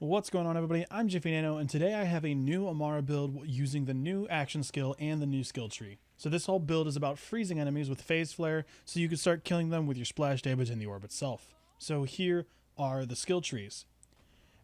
What's going on, everybody? I'm Jiffy Nano, and today I have a new Amara build using the new action skill and the new skill tree. So this whole build is about freezing enemies with phase flare, so you can start killing them with your splash damage in the orb itself. So here are the skill trees.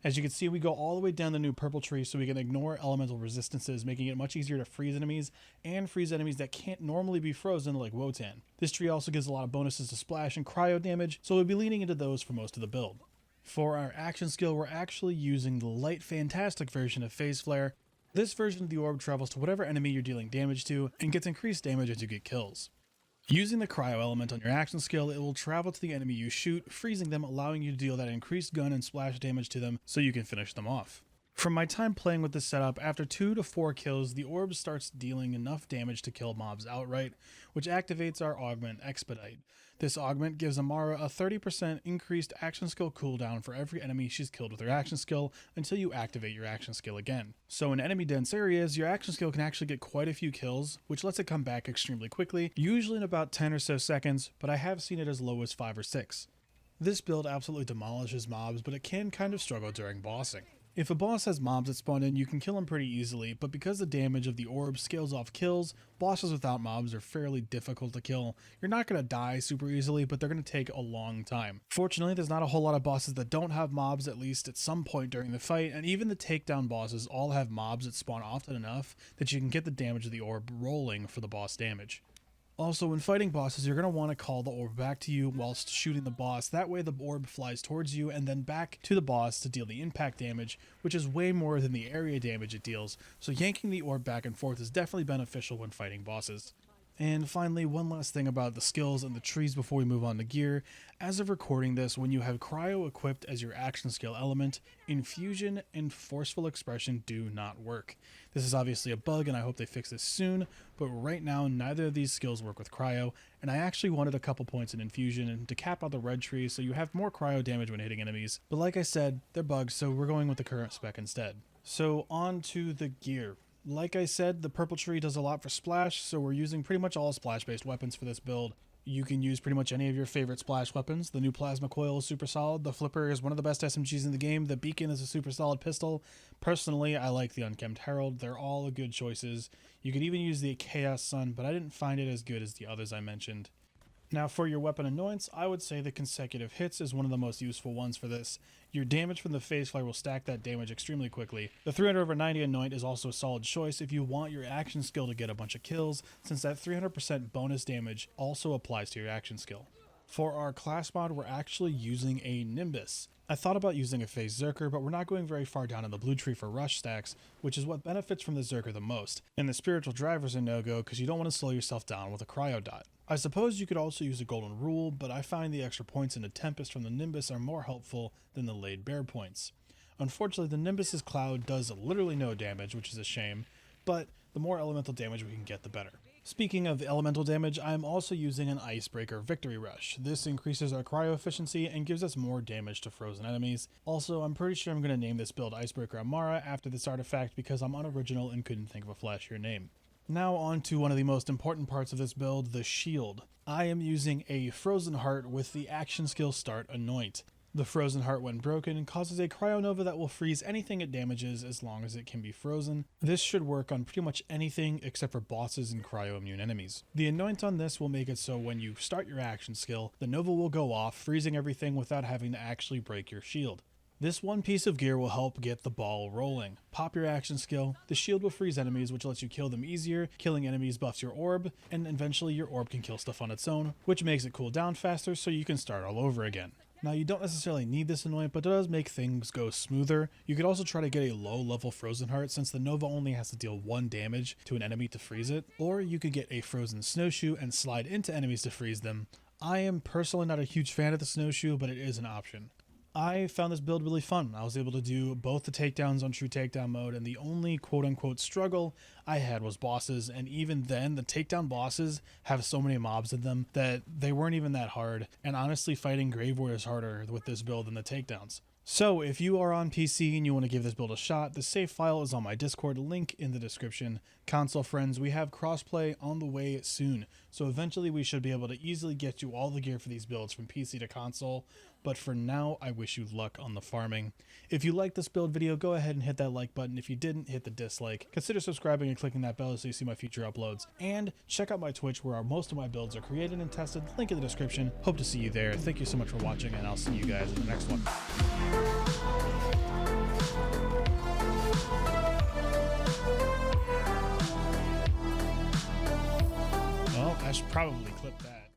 As you can see, we go all the way down the new purple tree so we can ignore elemental resistances, making it much easier to freeze enemies, and freeze enemies that can't normally be frozen like Wotan. This tree also gives a lot of bonuses to splash and cryo damage, so we'll be leaning into those for most of the build. For our action skill, we're actually using the light fantastic version of Phase Flare. This version of the orb travels to whatever enemy you're dealing damage to and gets increased damage as you get kills. Using the cryo element on your action skill, it will travel to the enemy you shoot, freezing them, allowing you to deal that increased gun and splash damage to them so you can finish them off. From my time playing with this setup, after 2 to 4 kills, the orb starts dealing enough damage to kill mobs outright, which activates our Augment Expedite. This augment gives Amara a 30% increased action skill cooldown for every enemy she's killed with her action skill until you activate your action skill again. So in enemy dense areas, your action skill can actually get quite a few kills, which lets it come back extremely quickly, usually in about 10 or so seconds, but I have seen it as low as 5 or 6. This build absolutely demolishes mobs, but it can kind of struggle during bossing. If a boss has mobs that spawn in, you can kill them pretty easily, but because the damage of the orb scales off kills, bosses without mobs are fairly difficult to kill. You're not going to die super easily, but they're going to take a long time. Fortunately, there's not a whole lot of bosses that don't have mobs, at least at some point during the fight, and even the takedown bosses all have mobs that spawn often enough that you can get the damage of the orb rolling for the boss damage. Also, when fighting bosses, you're going to want to call the orb back to you whilst shooting the boss. That way the orb flies towards you and then back to the boss to deal the impact damage, which is way more than the area damage it deals, so yanking the orb back and forth is definitely beneficial when fighting bosses. And finally, one last thing about the skills and the trees before we move on to gear. As of recording this, when you have Cryo equipped as your action skill element, Infusion and Forceful Expression do not work. This is obviously a bug and I hope they fix this soon, but right now neither of these skills work with Cryo, and I actually wanted a couple points in Infusion to cap out the red tree so you have more Cryo damage when hitting enemies, but like I said, they're bugs, so we're going with the current spec instead. So on to the gear. Like I said, the purple tree does a lot for splash, so we're using pretty much all splash-based weapons for this build. You can use pretty much any of your favorite splash weapons. The new plasma coil is super solid, the flipper is one of the best SMGs in the game, the beacon is a super solid pistol. Personally, I like the unkempt herald, they're all good choices. You could even use the chaos sun, but I didn't find it as good as the others I mentioned. Now for your weapon annoyance, I would say the consecutive hits is one of the most useful ones for this. Your damage from the phase flare will stack that damage extremely quickly. The 300/90 anoint is also a solid choice if you want your action skill to get a bunch of kills, since that 300% bonus damage also applies to your action skill. For our class mod, we're actually using a Nimbus. I thought about using a phase Zerker, but we're not going very far down in the blue tree for rush stacks, which is what benefits from the Zerker the most. And the spiritual driver's a no-go because you don't want to slow yourself down with a cryo dot. I suppose you could also use a golden rule, but I find the extra points in a Tempest from the Nimbus are more helpful than the laid bare points. Unfortunately, the Nimbus's cloud does literally no damage, which is a shame, but the more elemental damage we can get, the better. Speaking of elemental damage, I am also using an Icebreaker Victory Rush. This increases our cryo efficiency and gives us more damage to frozen enemies. Also, I'm pretty sure I'm going to name this build Icebreaker Amara after this artifact because I'm unoriginal and couldn't think of a flashier name. Now on to one of the most important parts of this build, the shield. I am using a Frozen Heart with the action skill Start Anoint. The Frozen Heart, when broken, causes a Cryonova that will freeze anything it damages as long as it can be frozen. This should work on pretty much anything except for bosses and cryo-immune enemies. The Anoint on this will make it so when you start your action skill, the Nova will go off, freezing everything without having to actually break your shield. This one piece of gear will help get the ball rolling. Pop your action skill, the shield will freeze enemies, which lets you kill them easier, killing enemies buffs your orb, and eventually your orb can kill stuff on its own, which makes it cool down faster so you can start all over again. Now you don't necessarily need this anoint, but it does make things go smoother. You could also try to get a low level Frozen Heart since the Nova only has to deal 1 damage to an enemy to freeze it, or you could get a Frozen Snowshoe and slide into enemies to freeze them. I am personally not a huge fan of the Snowshoe, but it is an option. I found this build really fun. I was able to do both the takedowns on true takedown mode, and the only quote-unquote struggle I had was bosses, and even then, the takedown bosses have so many mobs in them that they weren't even that hard, and honestly, fighting Grave Warrior is harder with this build than the takedowns. So if you are on PC and you want to give this build a shot, the save file is on my Discord, link in the description. Console friends, we have crossplay on the way soon, so eventually we should be able to easily get you all the gear for these builds from PC to console, but for now, I wish you luck on the farming. If you liked this build video, go ahead and hit that like button. If you didn't, hit the dislike. Consider subscribing and clicking that bell so you see my future uploads. And check out my Twitch where most of my builds are created and tested. Link in the description. Hope to see you there. Thank you so much for watching, and I'll see you guys in the next one. Well, I should probably clip that.